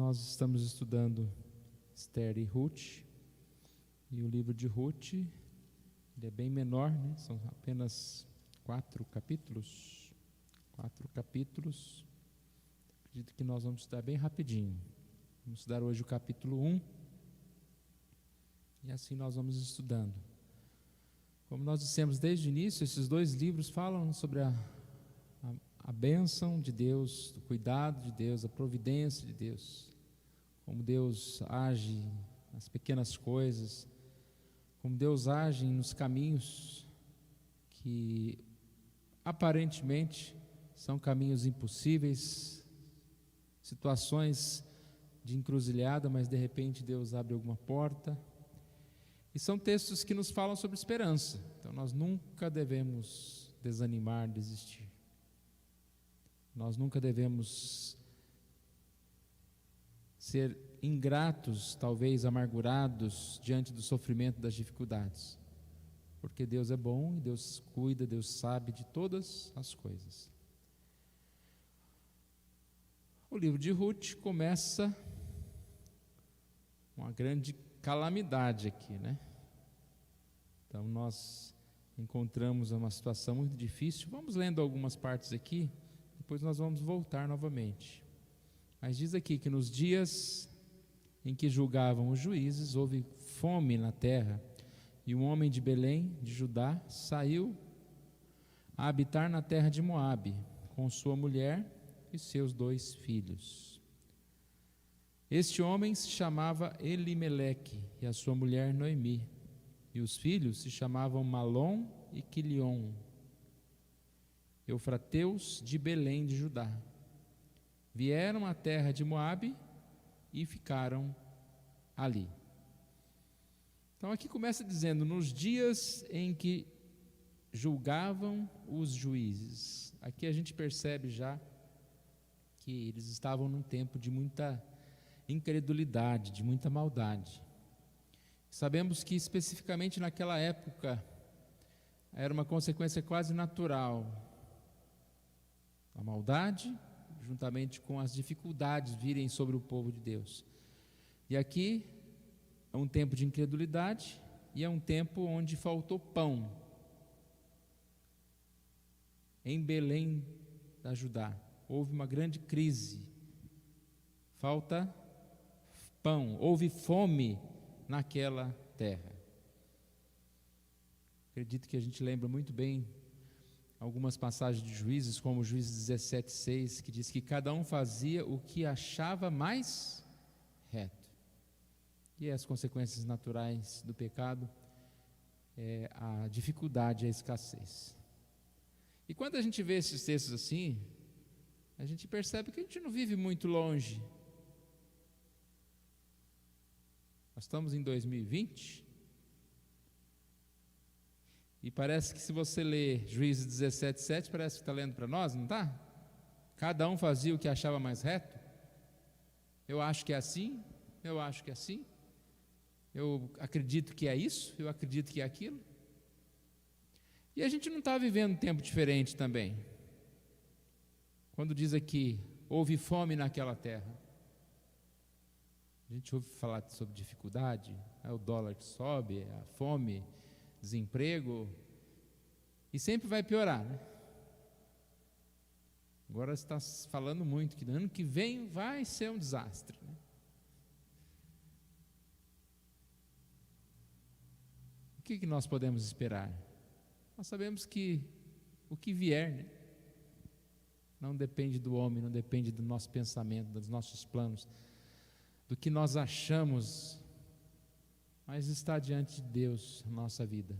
Nós estamos estudando Esther e Ruth, e o livro de Ruth, ele é bem menor, né? São apenas 4 capítulos. Acredito que nós vamos estudar bem rapidinho. Vamos estudar hoje o capítulo 1, e assim nós vamos estudando. Como nós dissemos desde o início, esses 2 livros falam sobre a bênção de Deus, o cuidado de Deus, a providência de Deus, como Deus age nas pequenas coisas, como Deus age nos caminhos que aparentemente são caminhos impossíveis, situações de encruzilhada, mas de repente Deus abre alguma porta. E são textos que nos falam sobre esperança. Então nós nunca devemos desanimar, desistir. Nós nunca devemos ser ingratos, talvez amargurados diante do sofrimento, das dificuldades. Porque Deus é bom e Deus cuida, Deus sabe de todas as coisas. O livro de Ruth começa uma grande calamidade aqui, né? Então nós encontramos uma situação muito difícil. Vamos lendo algumas partes aqui, depois nós vamos voltar novamente. Mas diz aqui que nos dias em que julgavam os juízes, houve fome na terra, e um homem de Belém, de Judá, saiu a habitar na terra de Moabe, com sua mulher e seus 2 filhos. Este homem se chamava Elimeleque, e a sua mulher Noemi, e os filhos se chamavam Malom e Quilion, eufrateus de Belém de Judá. Vieram à terra de Moabe e ficaram ali. Então aqui começa dizendo, nos dias em que julgavam os juízes. Aqui a gente percebe já que eles estavam num tempo de muita incredulidade, de muita maldade. Sabemos que especificamente naquela época era uma consequência quase natural. A maldade, juntamente com as dificuldades virem sobre o povo de Deus. E aqui é um tempo de incredulidade e é um tempo onde faltou pão. Em Belém da Judá houve uma grande crise. Falta pão, houve fome naquela terra. Acredito que a gente lembra muito bem algumas passagens de Juízes, como Juízes 17:6, que diz que cada um fazia o que achava mais reto. E as consequências naturais do pecado é a dificuldade, a escassez. E quando a gente vê esses textos assim, a gente percebe que a gente não vive muito longe. Nós estamos em 2020 e parece que se você ler Juízes 17:7, parece que está lendo para nós, não está? Cada um fazia o que achava mais reto. Eu acho que é assim, eu acho que é assim, eu acredito que é isso, eu acredito que é aquilo. E a gente não está vivendo um tempo diferente também. Quando diz aqui, houve fome naquela terra, a gente ouve falar sobre dificuldade, é o dólar que sobe, é a fome, desemprego, e sempre vai piorar, né? Agora está falando muito que no ano que vem vai ser um desastre, né? O que nós podemos esperar? Nós sabemos que o que vier, né, não depende do homem, não depende do nosso pensamento, dos nossos planos, do que nós achamos, mas está diante de Deus a nossa vida.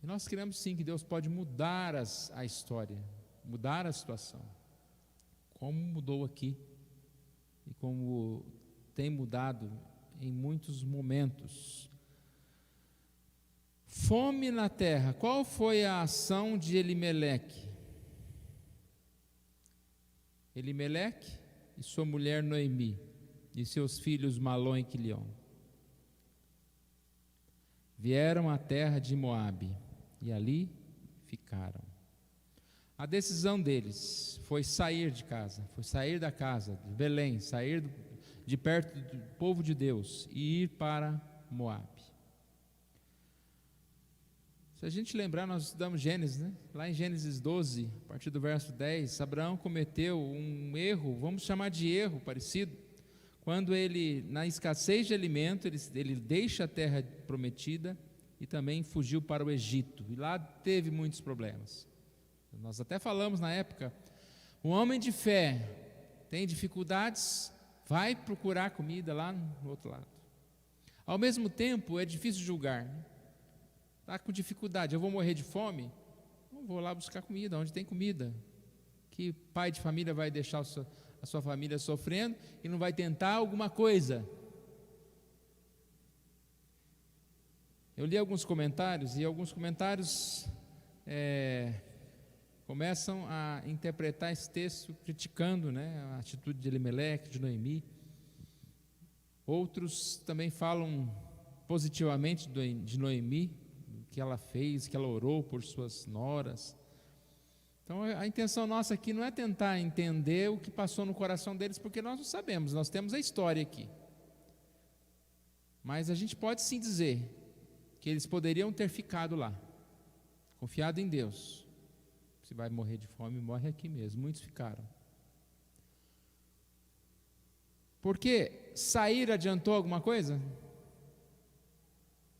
E nós queremos sim que Deus pode mudar a história, mudar a situação, como mudou aqui e como tem mudado em muitos momentos. Fome na terra. Qual foi a ação de Elimeleque? Elimeleque e sua mulher Noemi e seus filhos Malom e Quilion vieram à terra de Moabe e ali ficaram. A decisão deles foi sair de casa, foi sair da casa de Belém, sair de perto do povo de Deus e ir para Moabe. Se a gente lembrar, nós estudamos Gênesis, né? Lá em Gênesis 12, a partir do verso 10, Abraão cometeu um erro, vamos chamar de erro parecido, quando ele, na escassez de alimento, ele deixa a terra prometida e também fugiu para o Egito, e lá teve muitos problemas. Nós até falamos na época, um homem de fé tem dificuldades, vai procurar comida lá no outro lado. Ao mesmo tempo, é difícil julgar, né? Está com dificuldade, eu vou morrer de fome? Não vou lá buscar comida, onde tem comida. Que pai de família vai deixar a sua família sofrendo e não vai tentar alguma coisa? Eu li alguns comentários e alguns comentários começam a interpretar esse texto criticando, né, a atitude de Elimeleque, de Noemi. Outros também falam positivamente de Noemi, que ela fez, que ela orou por suas noras. Então a intenção nossa aqui não é tentar entender o que passou no coração deles, porque nós não sabemos, nós temos a história aqui. Mas a gente pode sim dizer que eles poderiam ter ficado lá, confiado em Deus. Se vai morrer de fome, morre aqui mesmo. Muitos ficaram. Porque sair adiantou alguma coisa?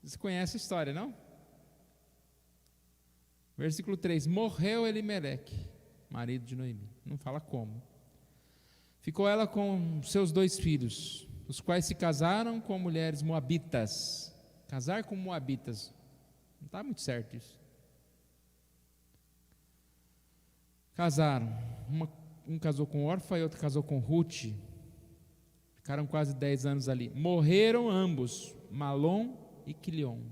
Você conhece a história, não? Versículo 3, morreu Elimeleque, marido de Noemi, não fala como. Ficou ela com seus 2 filhos, os quais se casaram com mulheres moabitas. Casar com moabitas, não está muito certo isso. Casaram, um casou com Orfa e outro casou com Ruth, ficaram quase 10 anos ali. Morreram ambos, Malom e Quilion,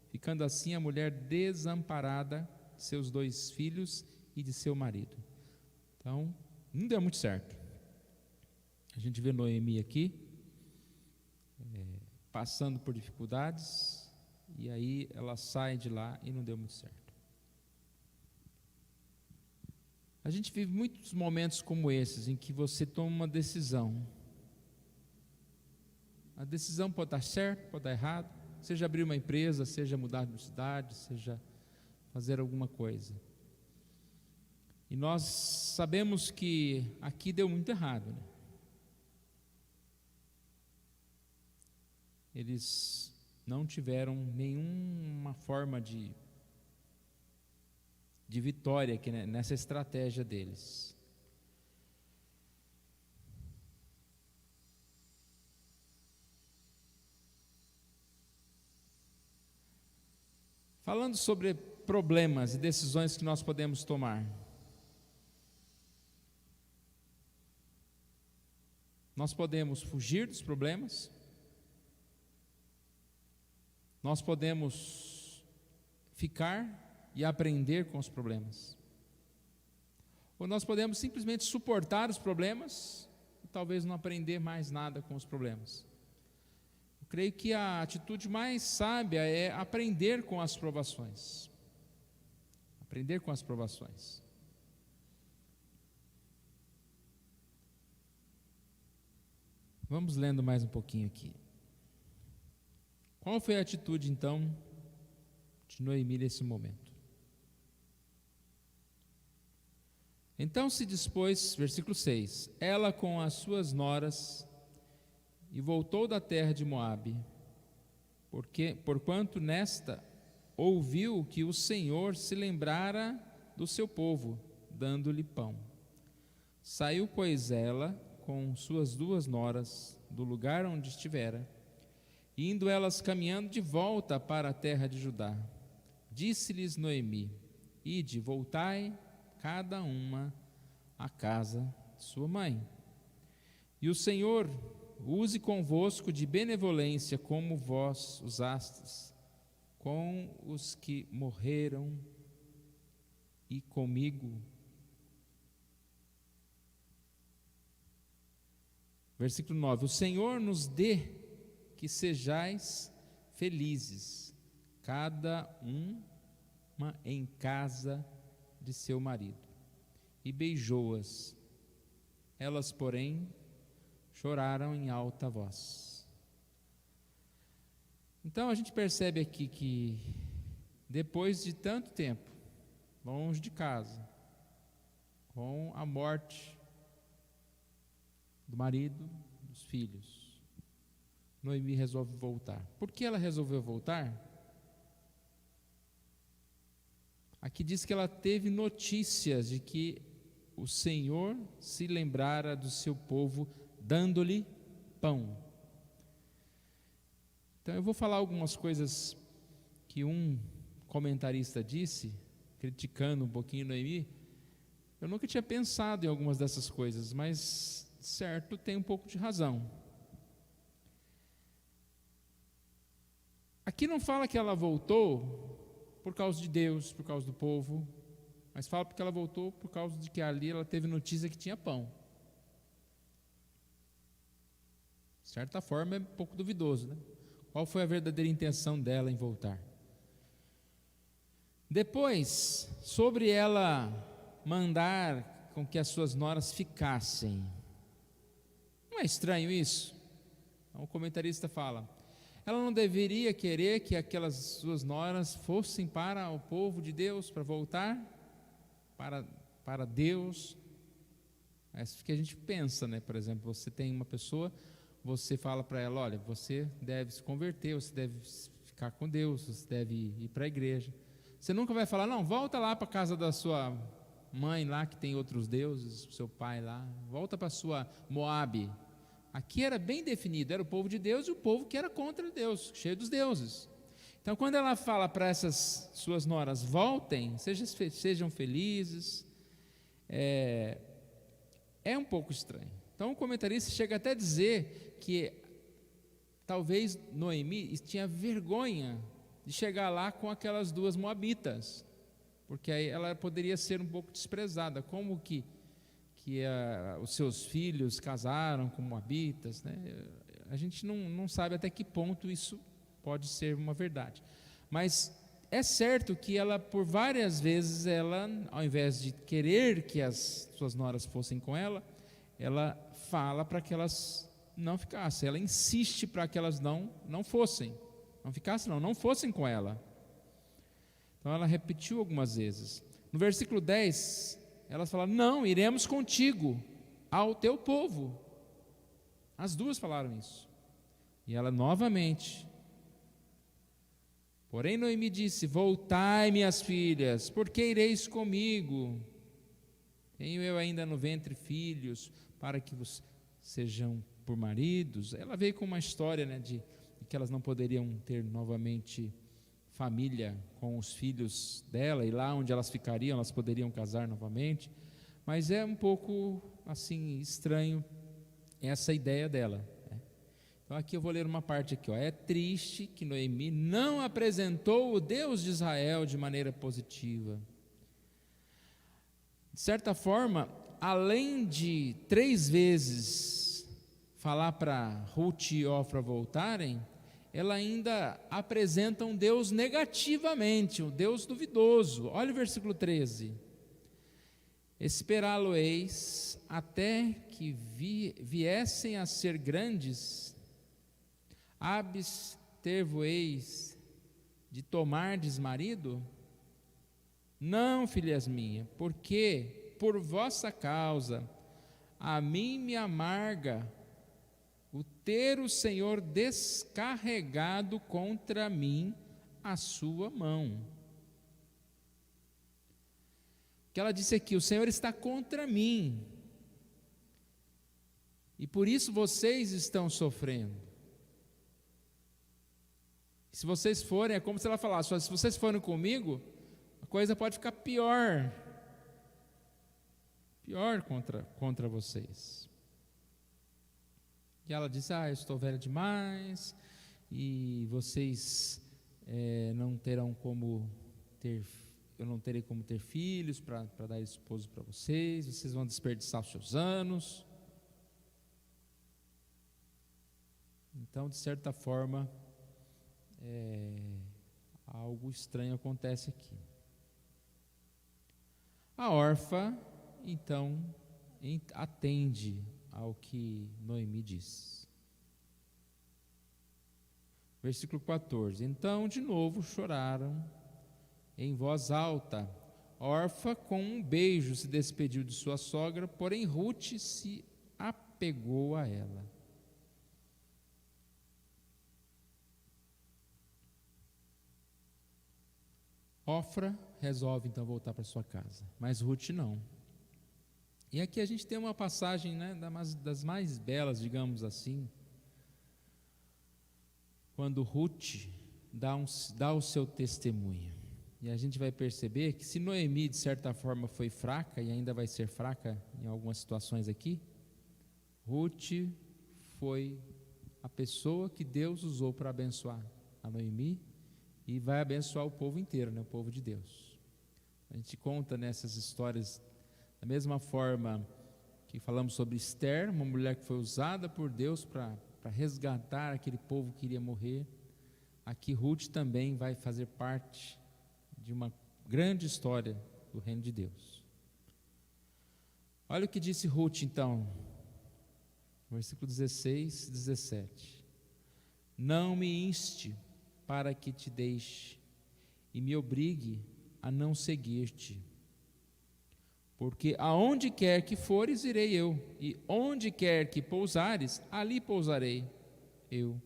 ficando assim a mulher desamparada de seus 2 filhos e de seu marido. Então, não deu muito certo. A gente vê Noemi aqui, passando por dificuldades, e aí ela sai de lá e não deu muito certo. A gente vive muitos momentos como esses, em que você toma uma decisão. A decisão pode dar certo, pode dar errado, seja abrir uma empresa, seja mudar de cidade, seja fazer alguma coisa. E nós sabemos que aqui deu muito errado, né? Eles não tiveram nenhuma forma de vitória aqui, né, nessa estratégia deles. Falando sobre problemas e decisões que nós podemos tomar, nós podemos fugir dos problemas, nós podemos ficar e aprender com os problemas, ou nós podemos simplesmente suportar os problemas e talvez não aprender mais nada com os problemas. Eu creio que a atitude mais sábia é aprender com as provações. Aprender com as provações. Vamos lendo mais um pouquinho aqui. Qual foi a atitude então de Noemi nesse momento? Então se dispôs, versículo 6, ela com as suas noras, e voltou da terra de Moabe, porquanto nesta ouviu que o Senhor se lembrara do seu povo, dando-lhe pão. Saiu, pois, ela com suas 2 noras do lugar onde estivera, indo elas caminhando de volta para a terra de Judá. Disse-lhes Noemi: ide, voltai, cada uma à casa de sua mãe. E o Senhor use convosco de benevolência, como vós usastes com os que morreram e comigo. Versículo 9: o Senhor nos dê que sejais felizes, cada uma em casa de seu marido. E beijou-as. Elas, porém, choraram em alta voz. Então a gente percebe aqui que depois de tanto tempo, longe de casa, com a morte do marido, dos filhos, Noemi resolve voltar. Por que ela resolveu voltar? Aqui diz que ela teve notícias de que o Senhor se lembrara do seu povo, dando-lhe pão. Então eu vou falar algumas coisas que um comentarista disse, criticando um pouquinho Noemi. Eu nunca tinha pensado em algumas dessas coisas, mas certo, tem um pouco de razão. Aqui não fala que ela voltou por causa de Deus, por causa do povo, mas fala porque ela voltou por causa de que ali ela teve notícia que tinha pão. De certa forma é um pouco duvidoso, né? Qual foi a verdadeira intenção dela em voltar? Depois, sobre ela mandar com que as suas noras ficassem. Não é estranho isso? Então, o comentarista fala, ela não deveria querer que aquelas suas noras fossem para o povo de Deus, para voltar para Deus. É isso que a gente pensa, né? Por exemplo, você tem uma pessoa, você fala para ela, olha, você deve se converter, você deve ficar com Deus, você deve ir para a igreja. Você nunca vai falar, não, volta lá para a casa da sua mãe lá, que tem outros deuses, seu pai lá, volta para a sua Moabe. Aqui era bem definido, era o povo de Deus e o povo que era contra Deus, cheio dos deuses. Então quando ela fala para essas suas noras, voltem, sejam felizes, é um pouco estranho. Então o comentarista chega até a dizer que talvez Noemi tinha vergonha de chegar lá com aquelas duas moabitas, porque aí ela poderia ser um pouco desprezada, como que os seus filhos casaram com moabitas, né? A gente não sabe até que ponto isso pode ser uma verdade, mas é certo que ela, por várias vezes, ela, ao invés de querer que as suas noras fossem com ela fala para que elas não ficassem, ela insiste para que elas não fossem, não ficassem, não fossem com ela. Então ela repetiu algumas vezes. No versículo 10, elas falaram, não, iremos contigo ao teu povo. As duas falaram isso. E ela novamente, porém Noemi disse, voltai, minhas filhas, porque ireis comigo? Tenho eu ainda no ventre filhos, para que vos sejam por maridos. Ela veio com uma história, né, de que elas não poderiam ter novamente família com os filhos dela, e lá onde elas ficariam, elas poderiam casar novamente. Mas é um pouco assim estranho essa ideia dela, né? Então aqui eu vou ler uma parte aqui, ó. É triste que Noemi não apresentou o Deus de Israel de maneira positiva. De certa forma, além de 3 vezes falar para Ruth e Ofra voltarem, ela ainda apresenta um Deus negativamente, um Deus duvidoso. Olha o versículo 13. Esperá-lo-eis até que viessem a ser grandes, abster-vos-eis de tomardes marido? Não, filhas minhas, porque por vossa causa a mim me amarga o ter o Senhor descarregado contra mim a sua mão. Que ela disse aqui, o Senhor está contra mim, e por isso vocês estão sofrendo. Se vocês forem, é como se ela falasse, se vocês forem comigo, a coisa pode ficar pior contra vocês. E ela disse, eu estou velha demais, e vocês não terão como ter, eu não terei como ter filhos para dar esposo para vocês vão desperdiçar os seus anos. Então, de certa forma, algo estranho acontece aqui. A órfã, então, atende ao que Noemi diz. Versículo 14: Então de novo choraram em voz alta. Orfa com um beijo se despediu de sua sogra, porém Ruth se apegou a ela. Orfa resolve então voltar para sua casa, mas Ruth não. E aqui a gente tem uma passagem, né, das mais belas, digamos assim, quando Ruth dá o seu testemunho. E a gente vai perceber que se Noemi de certa forma foi fraca, e ainda vai ser fraca em algumas situações aqui, Ruth foi a pessoa que Deus usou para abençoar a Noemi, e vai abençoar o povo inteiro, né, o povo de Deus. A gente conta nessas histórias da mesma forma que falamos sobre Esther, uma mulher que foi usada por Deus para resgatar aquele povo que iria morrer. Aqui Ruth também vai fazer parte de uma grande história do reino de Deus. Olha o que disse Ruth então, versículo 16 e 17: Não me inste para que te deixe e me obrigue a não seguir-te, porque aonde quer que fores, irei eu, e onde quer que pousares, ali pousarei eu.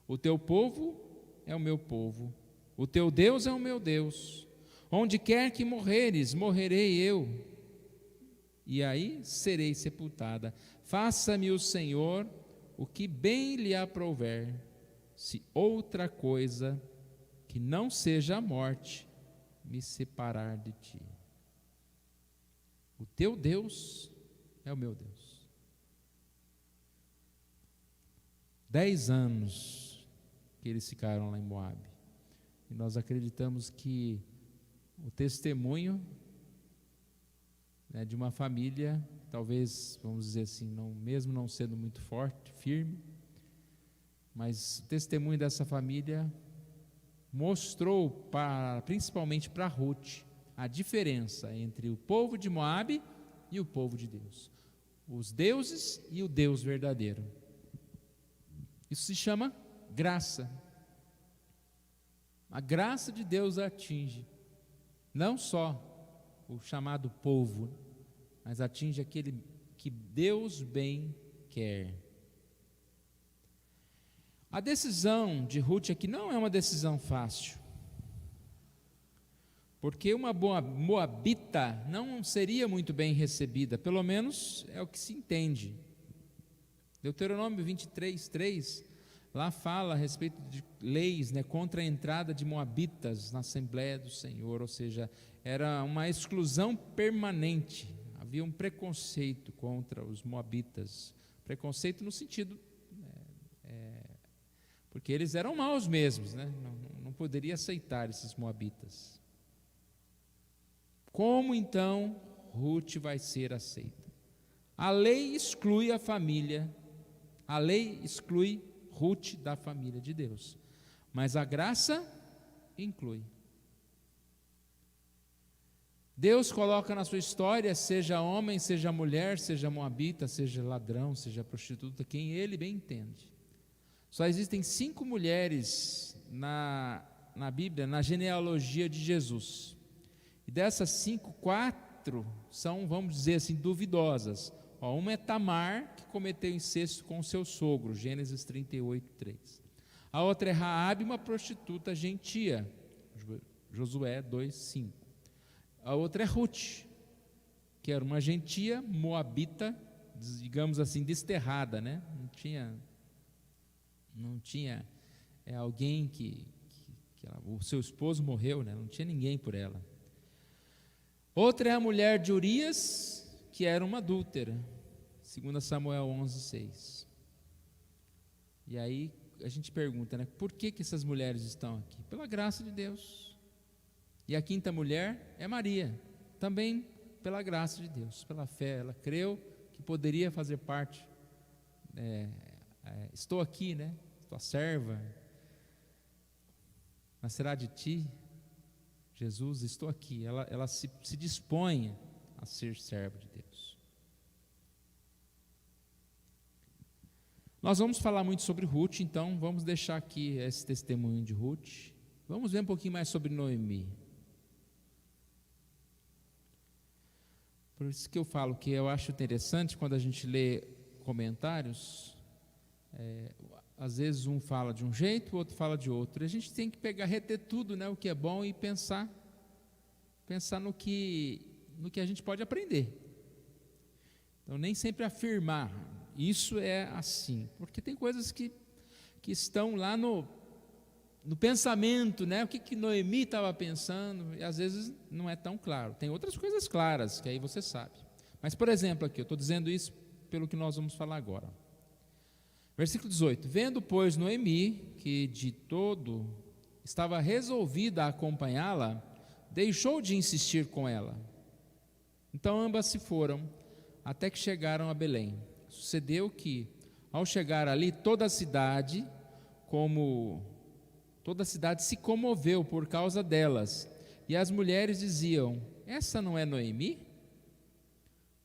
O teu povo é o meu povo, o teu Deus é o meu Deus. Onde quer que morreres, morrerei eu, e aí serei sepultada. Faça-me o Senhor o que bem lhe aprouver, se outra coisa que não seja a morte me separar de ti. O teu Deus é o meu Deus. 10 anos que eles ficaram lá em Moabe, e nós acreditamos que o testemunho, né, de uma família, talvez, vamos dizer assim, mesmo não sendo muito forte, firme, mas o testemunho dessa família mostrou, principalmente para Ruth, a diferença entre o povo de Moabe e o povo de Deus, os deuses e o Deus verdadeiro. Isso se chama graça. A graça de Deus atinge não só o chamado povo, mas atinge aquele que Deus bem quer. A decisão de Ruth aqui não é uma decisão fácil, porque uma moabita não seria muito bem recebida, pelo menos é o que se entende. Deuteronômio 23, 3, lá fala a respeito de leis, né, contra a entrada de moabitas na Assembleia do Senhor, ou seja, era uma exclusão permanente, havia um preconceito contra os moabitas, preconceito no sentido, porque eles eram maus mesmos, né? Não poderia aceitar esses moabitas. Como então Ruth vai ser aceita? A lei exclui a família, a lei exclui Ruth da família de Deus, mas a graça inclui. Deus coloca na sua história, seja homem, seja mulher, seja moabita, seja ladrão, seja prostituta, quem ele bem entende. Só existem 5 mulheres na Bíblia, na genealogia de Jesus. E dessas 5, 4 são, vamos dizer assim, duvidosas. Uma é Tamar, que cometeu incesto com seu sogro, Gênesis 38, 3. A outra é Raabe, uma prostituta gentia, Josué 2, 5. A outra é Ruth, que era uma gentia moabita, digamos assim, desterrada, né? Não tinha alguém o seu esposo morreu, né? Não tinha ninguém por ela. Outra é a mulher de Urias, que era uma adúltera, 2 Samuel 11, 6. E aí a gente pergunta, né, por que essas mulheres estão aqui? Pela graça de Deus. E a 5ª mulher é Maria, também pela graça de Deus, pela fé. Ela creu que poderia fazer parte. Estou aqui, né? Tua serva, nascerá de ti, Jesus, estou aqui. Ela se dispõe a ser serva de Deus. Nós vamos falar muito sobre Ruth, então vamos deixar aqui esse testemunho de Ruth. Vamos ver um pouquinho mais sobre Noemi. Por isso que eu falo que eu acho interessante quando a gente lê comentários, às vezes um fala de um jeito, o outro fala de outro. A gente tem que reter tudo, né, o que é bom e pensar no que a gente pode aprender. Então, nem sempre afirmar, isso é assim, porque tem coisas que estão lá no pensamento, né? O que Noemi estava pensando, e às vezes não é tão claro. Tem outras coisas claras, que aí você sabe. Mas, por exemplo, aqui, eu estou dizendo isso pelo que nós vamos falar agora. Versículo 18: Vendo, pois, Noemi, que de todo estava resolvida a acompanhá-la, deixou de insistir com ela. Então ambas se foram, até que chegaram a Belém. Sucedeu que, ao chegar ali, toda a cidade se comoveu por causa delas, e as mulheres diziam: essa não é Noemi?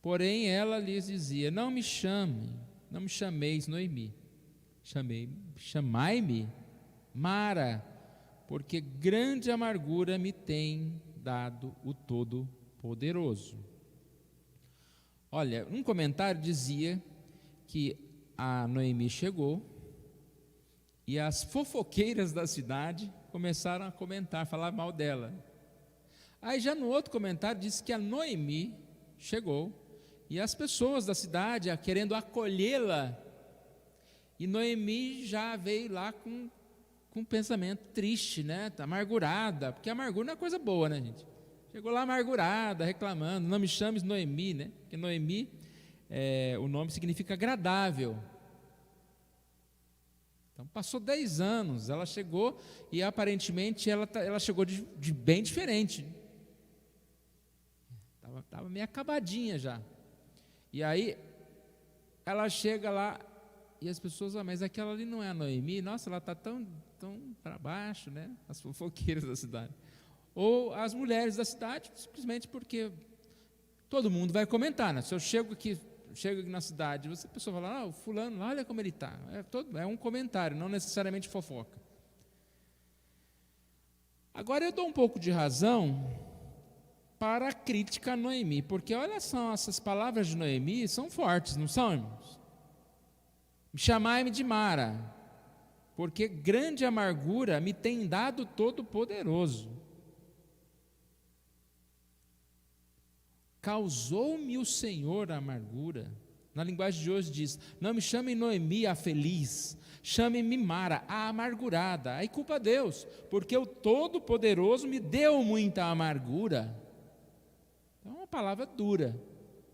Porém ela lhes dizia: não me chameis Noemi, chamai-me Mara, porque grande amargura me tem dado o Todo-Poderoso. Olha, um comentário dizia que a Noemi chegou e as fofoqueiras da cidade começaram a comentar, falar mal dela. Aí já no outro comentário diz que a Noemi chegou e as pessoas da cidade querendo acolhê-la, e Noemi já veio lá com um pensamento triste, né? Amargurada, porque amargura não é coisa boa, né, gente? Chegou lá amargurada, reclamando: não me chames Noemi, né? Porque Noemi, o nome significa agradável. Então passou 10 anos, ela chegou e aparentemente ela chegou de bem diferente. Estava meio acabadinha já. E aí ela chega lá e as pessoas: mas aquela ali não é a Noemi? Nossa, ela está tão para baixo, né? As fofoqueiras da cidade. Ou as mulheres da cidade, simplesmente porque todo mundo vai comentar, né? Se eu chego aqui na cidade, a pessoa fala: o fulano, olha como ele está. É um comentário, não necessariamente fofoca. Agora eu dou um pouco de razão para a crítica a Noemi, porque olha só, essas palavras de Noemi são fortes, não são, irmãos? Chamai-me de Mara, porque grande amargura me tem dado Todo-Poderoso. Causou-me o Senhor a amargura. Na linguagem de hoje diz: não me chamem Noemi, a feliz, chame-me Mara, a amargurada. Aí culpa a Deus, porque o Todo-Poderoso me deu muita amargura. Então é uma palavra dura.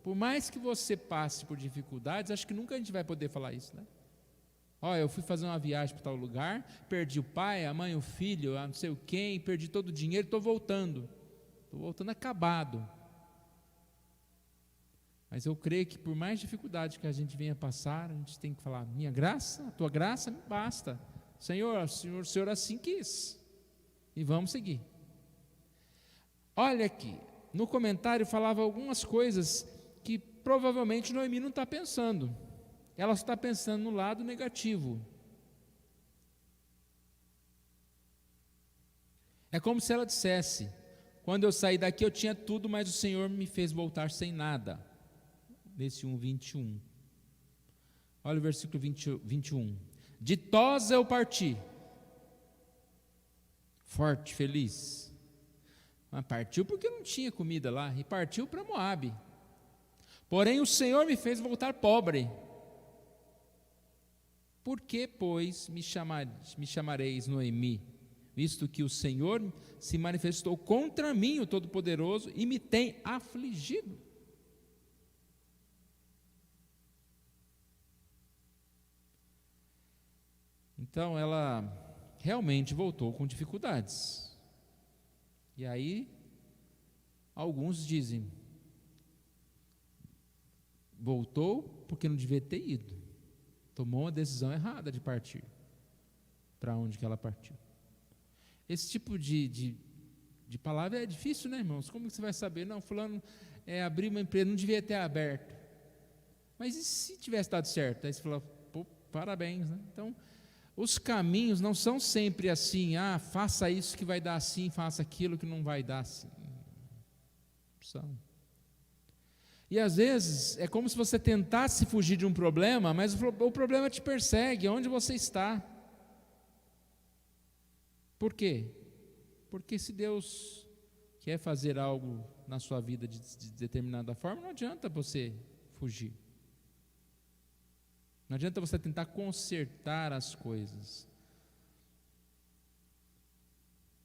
Por mais que você passe por dificuldades, acho que nunca a gente vai poder falar isso, né? Eu fui fazer uma viagem para tal lugar, perdi o pai, a mãe, o filho, não sei o quem, perdi todo o dinheiro, estou voltando acabado. Mas eu creio que por mais dificuldade que a gente venha passar, a gente tem que falar: minha graça, a tua graça me basta. Senhor, o Senhor assim quis. E vamos seguir. Olha aqui, no comentário falava algumas coisas que provavelmente Noemi não está pensando. Ela está pensando no lado negativo. É como se ela dissesse: quando eu saí daqui eu tinha tudo, mas o Senhor me fez voltar sem nada. Nesse 1:21. Olha o versículo 21. Ditosa eu parti, forte, feliz. Mas partiu porque não tinha comida lá, e partiu para Moabe. Porém o Senhor me fez voltar pobre. Por que, pois, me chamareis Noemi, visto que o Senhor se manifestou contra mim, o Todo-Poderoso, e me tem afligido? Então ela realmente voltou com dificuldades. E aí, alguns dizem: voltou porque não devia ter ido. Tomou uma decisão errada de partir. Para onde que ela partiu? Esse tipo de palavra é difícil, né, irmãos? Como que você vai saber? Não, fulano abriu uma empresa, não devia ter aberto. Mas e se tivesse dado certo? Aí você fala: parabéns, né? Então, os caminhos não são sempre assim, faça isso que vai dar assim, faça aquilo que não vai dar assim. São. E às vezes é como se você tentasse fugir de um problema, mas o problema te persegue, onde você está. Por quê? Porque se Deus quer fazer algo na sua vida de determinada forma, não adianta você fugir. Não adianta você tentar consertar as coisas.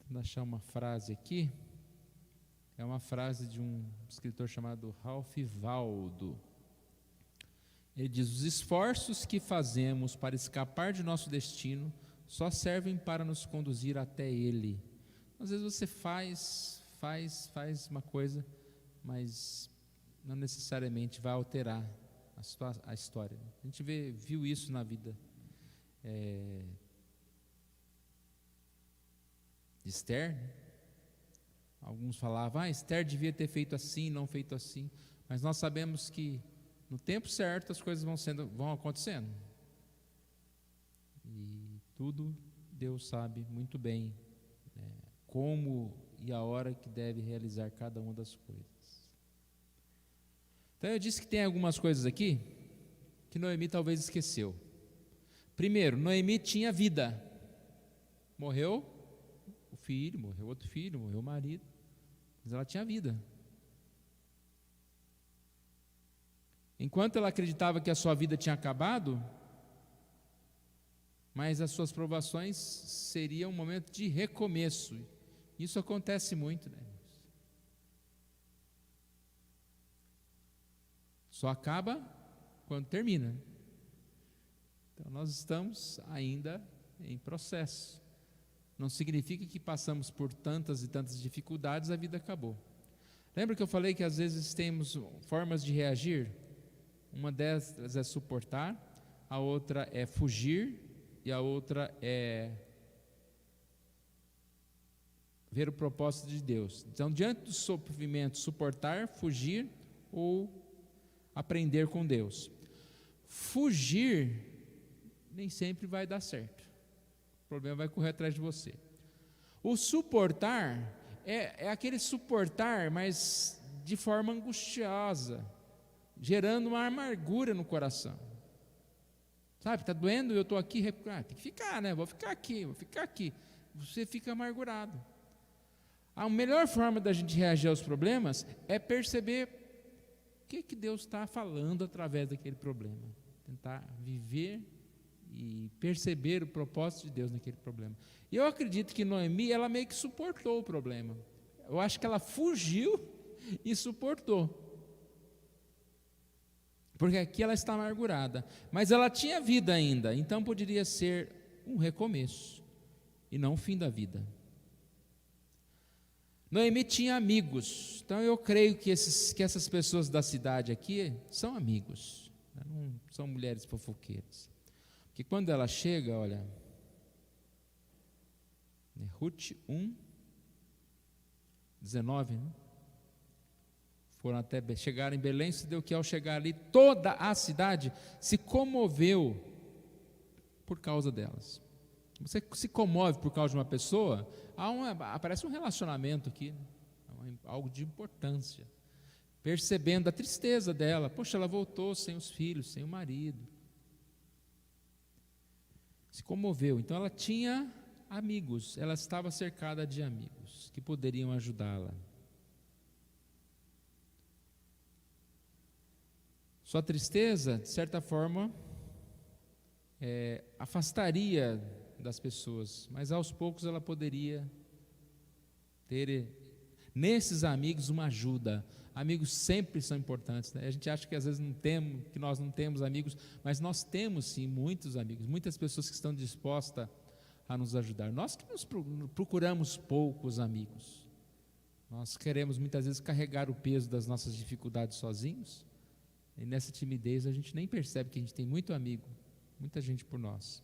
Vou achar uma frase aqui. É uma frase de um escritor chamado Ralph Waldo. Ele diz: os esforços que fazemos para escapar de nosso destino só servem para nos conduzir até ele. Às vezes você faz uma coisa, mas não necessariamente vai alterar a história. A gente viu isso na vida de Esther, né? Alguns falavam, Esther devia ter feito assim, não feito assim, mas nós sabemos que no tempo certo as coisas vão acontecendo, e tudo Deus sabe muito bem como e a hora que deve realizar cada uma das coisas. Então eu disse que tem algumas coisas aqui que Noemi talvez esqueceu. Primeiro, Noemi tinha vida. Morreu o filho, morreu outro filho, morreu o marido, mas ela tinha vida. Enquanto ela acreditava que a sua vida tinha acabado, mas as suas provações seriam um momento de recomeço. Isso acontece muito, né? Só acaba quando termina. Então nós estamos ainda em processo. Não significa que passamos por tantas e tantas dificuldades, a vida acabou. Lembra que eu falei que às vezes temos formas de reagir? Uma delas é suportar, a outra é fugir e a outra é ver o propósito de Deus. Então, diante do sofrimento, suportar, fugir ou aprender com Deus. Fugir nem sempre vai dar certo. O problema vai correr atrás de você. O suportar é aquele suportar, mas de forma angustiosa, gerando uma amargura no coração. Sabe, está doendo, eu estou aqui, tem que ficar, né? Vou ficar aqui. Você fica amargurado. A melhor forma da gente reagir aos problemas é perceber o que Deus está falando através daquele problema. Tentar viver e perceber o propósito de Deus naquele problema. E eu acredito que Noemi, ela meio que suportou o problema. Eu acho que ela fugiu e suportou. Porque aqui ela está amargurada. Mas ela tinha vida ainda, então poderia ser um recomeço e não o fim da vida. Noemi tinha amigos, então eu creio que essas pessoas da cidade aqui são amigos, não são mulheres fofoqueiras. Porque quando ela chega, olha, Ruth 1, 19, né? Chegaram em Belém, se deu que ao chegar ali, toda a cidade se comoveu por causa delas. Você se comove por causa de uma pessoa, aparece um relacionamento aqui, algo de importância, percebendo a tristeza dela. Poxa, ela voltou sem os filhos, sem o marido, se comoveu. Então ela tinha amigos, ela estava cercada de amigos que poderiam ajudá-la. Sua tristeza, de certa forma, afastaria das pessoas, mas aos poucos ela poderia ter nesses amigos uma ajuda. Amigos sempre são importantes, né? A gente acha que às vezes que nós não temos amigos, mas nós temos sim muitos amigos, muitas pessoas que estão dispostas a nos ajudar. Nós que procuramos poucos amigos, nós queremos muitas vezes carregar o peso das nossas dificuldades sozinhos, e nessa timidez a gente nem percebe que a gente tem muito amigo, muita gente por nós.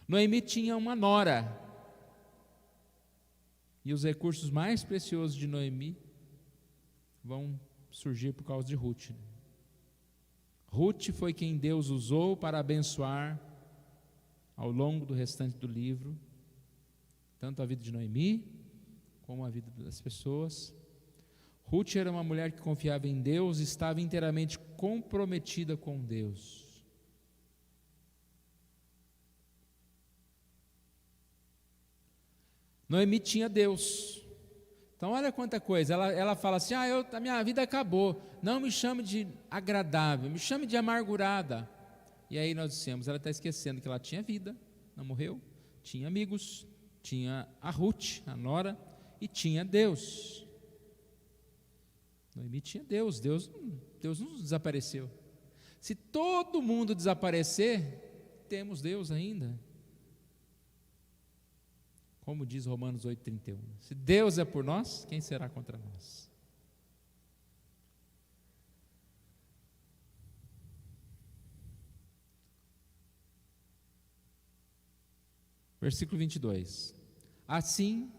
Noemi tinha uma nora, e os recursos mais preciosos de Noemi vão surgir por causa de Ruth. Ruth foi quem Deus usou para abençoar ao longo do restante do livro, tanto a vida de Noemi, como a vida das pessoas. Ruth era uma mulher que confiava em Deus e estava inteiramente comprometida com Deus. Noemi tinha Deus. Então olha quanta coisa, ela fala assim, a minha vida acabou, não me chame de agradável, me chame de amargurada. E aí nós dissemos, ela está esquecendo que ela tinha vida, não morreu, tinha amigos, tinha a Ruth, a nora, e tinha Deus. Noemi tinha Deus não desapareceu. Se todo mundo desaparecer, temos Deus ainda. Como diz Romanos 8,31, se Deus é por nós, quem será contra nós? Versículo 22. Assim,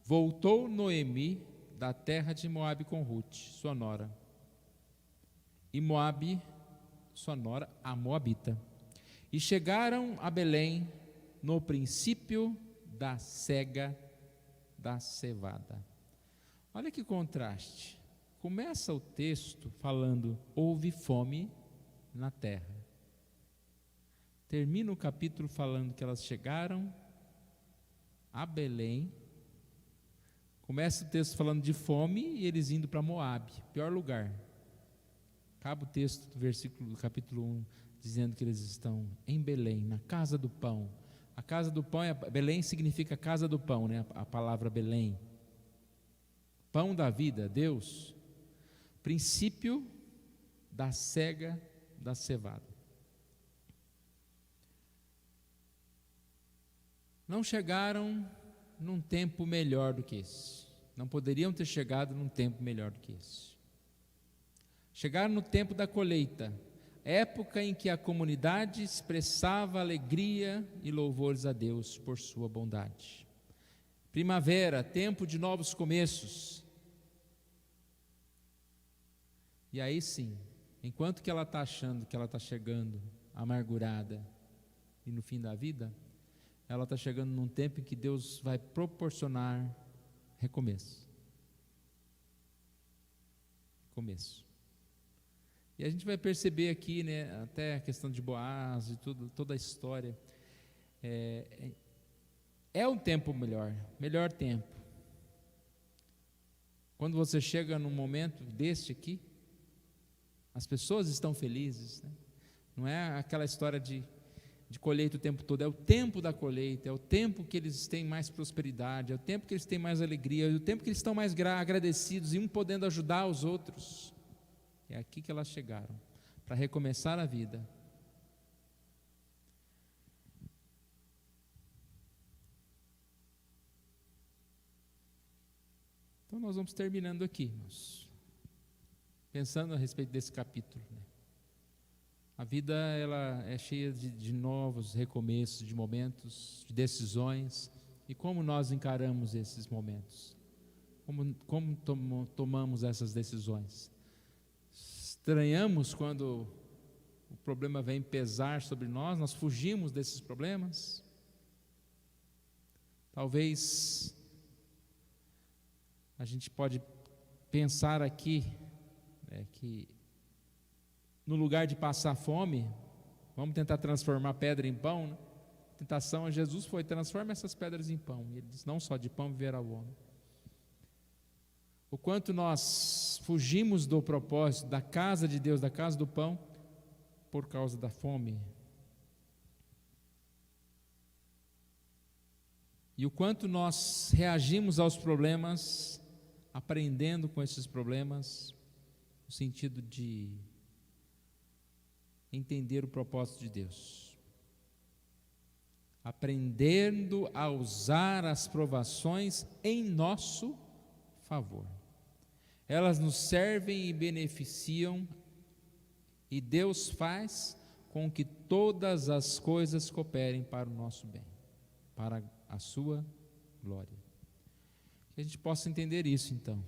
voltou Noemi da terra de Moabe com Ruth, sua nora, e Moabe, sua nora, a moabita, e chegaram a Belém no princípio da cega da cevada. Olha que contraste. Começa o texto falando, houve fome na terra. Termina o capítulo falando que elas chegaram a Belém. Começa o texto falando de fome e eles indo para Moabe, pior lugar. Acaba o texto do capítulo 1, dizendo que eles estão em Belém, na casa do pão. A casa do pão, Belém significa casa do pão, né? A palavra Belém. Pão da vida, Deus. Princípio da cega da cevada. Não chegaram num tempo melhor do que esse. Não poderiam ter chegado num tempo melhor do que esse. Chegaram no tempo da colheita, época em que a comunidade expressava alegria e louvores a Deus por sua bondade. Primavera, tempo de novos começos. E aí sim, enquanto que ela está achando que ela está chegando amargurada e no fim da vida, ela está chegando num tempo em que Deus vai proporcionar recomeço. Começo. E a gente vai perceber aqui, né, até a questão de Boaz e toda a história. É um tempo melhor tempo. Quando você chega num momento deste aqui, as pessoas estão felizes, né? Não é aquela história de colheita o tempo todo, é o tempo da colheita, é o tempo que eles têm mais prosperidade, é o tempo que eles têm mais alegria, é o tempo que eles estão mais agradecidos e um podendo ajudar os outros. É aqui que elas chegaram, para recomeçar a vida. Então nós vamos terminando aqui, irmãos, pensando a respeito desse capítulo, né? A vida ela é cheia de novos recomeços, de momentos, de decisões, e como nós encaramos esses momentos, como tomamos essas decisões. Estranhamos quando o problema vem pesar sobre nós fugimos desses problemas. Talvez a gente pode pensar aqui, que no lugar de passar fome, vamos tentar transformar pedra em pão, né? A tentação a Jesus foi, transforma essas pedras em pão. E ele diz, não só de pão viverá o homem. O quanto nós fugimos do propósito da casa de Deus, da casa do pão, por causa da fome. E o quanto nós reagimos aos problemas, aprendendo com esses problemas, no sentido de entender o propósito de Deus. Aprendendo a usar as provações em nosso favor. Elas nos servem e beneficiam, e Deus faz com que todas as coisas cooperem para o nosso bem, para a sua glória. Que a gente possa entender isso então.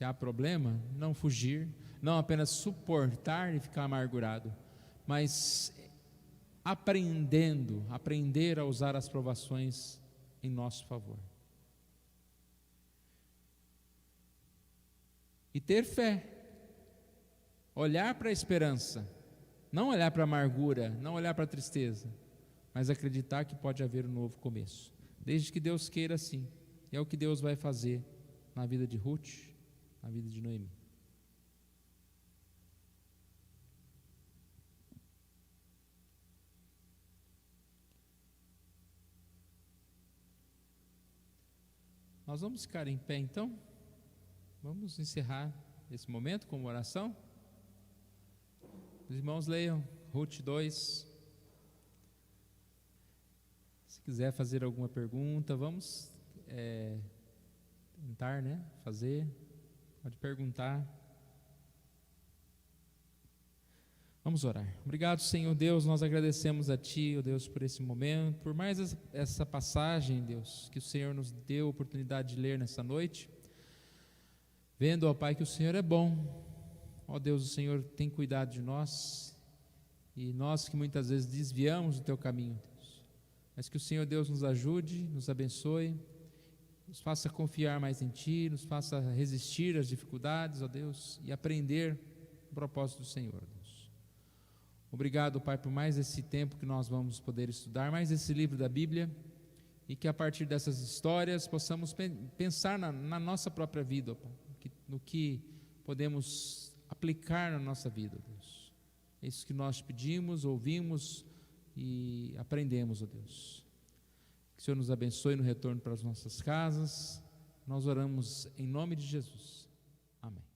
Se há problema, não fugir, não apenas suportar e ficar amargurado, mas aprender a usar as provações em nosso favor. E ter fé, olhar para a esperança, não olhar para a amargura, não olhar para a tristeza, mas acreditar que pode haver um novo começo, desde que Deus queira assim. E é o que Deus vai fazer na vida de Ruth, na vida de Noemi. Nós vamos ficar em pé então, vamos encerrar esse momento com uma oração. Os irmãos leiam Ruth 2. Se quiser fazer alguma pergunta, vamos tentar, fazer, pode perguntar. Vamos orar. Obrigado, Senhor Deus, nós agradecemos a Ti, ó Deus, por esse momento, por mais essa passagem, Deus, que o Senhor nos deu a oportunidade de ler nessa noite, vendo, ó Pai, que o Senhor é bom, ó Deus, o Senhor tem cuidado de nós, e nós que muitas vezes desviamos do Teu caminho, Deus, mas que o Senhor Deus nos ajude, nos abençoe, nos faça confiar mais em Ti, nos faça resistir às dificuldades, ó Deus, e aprender o propósito do Senhor, Deus. Obrigado, Pai, por mais esse tempo que nós vamos poder estudar, mais esse livro da Bíblia, e que a partir dessas histórias possamos pensar na nossa própria vida, Pai, no que podemos aplicar na nossa vida, Deus. É isso que nós pedimos, ouvimos e aprendemos, ó Deus. Que o Senhor nos abençoe no retorno para as nossas casas. Nós oramos em nome de Jesus. Amém.